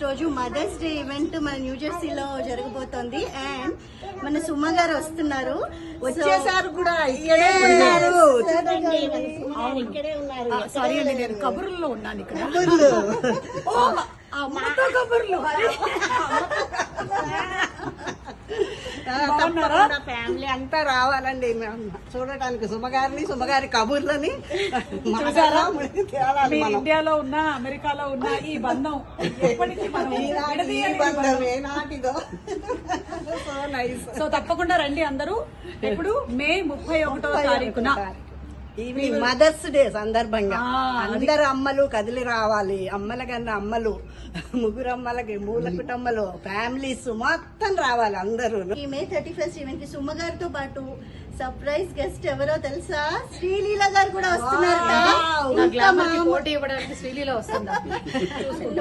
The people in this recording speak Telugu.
రోజు మదర్స్ డే ఈవెంట్ మన న్యూ జెర్సీలో జరగబోతోంది. అండ్ మన సుమ గారు వస్తున్నారు, వచ్చేసారు కూడా. ఇక్కడే ఉన్నారు. సారీ అండి, నేను కబుర్లో ఉన్నాను ఇక్కడ. కబుర్లు తప్పకుండా ఫ్యామిలీ అంతా రావాలండి చూడటానికి సుమగారి కబుర్లని. చూసారా, ఇండియాలో ఉన్నా అమెరికాలో ఉన్నా ఈ బంధం ఎప్పటికీ ఏనాటిదో. So nice. సో తప్పకుండా రండి అందరూ. ఇప్పుడు మే 31వ తారీఖున ఇవి మదర్స్ డే సందర్భంగా అందరు అమ్మలు కదిలి రావాలి. అమ్మల కన్నా అమ్మలు, ముగ్గురు అమ్మలకి, మూల కుటుంబాలు, ఫ్యామిలీస్ మొత్తం రావాలి అందరూ. ఈ మే 31st ఈవెంట్ కి సుమ గారితో పాటు సర్ప్రైజ్ గెస్ట్ ఎవరో తెలుసా? శ్రీలీల గారు కూడా వస్తున్నారు. పోటీ ఇవ్వడానికి శ్రీలీల వస్తుందా?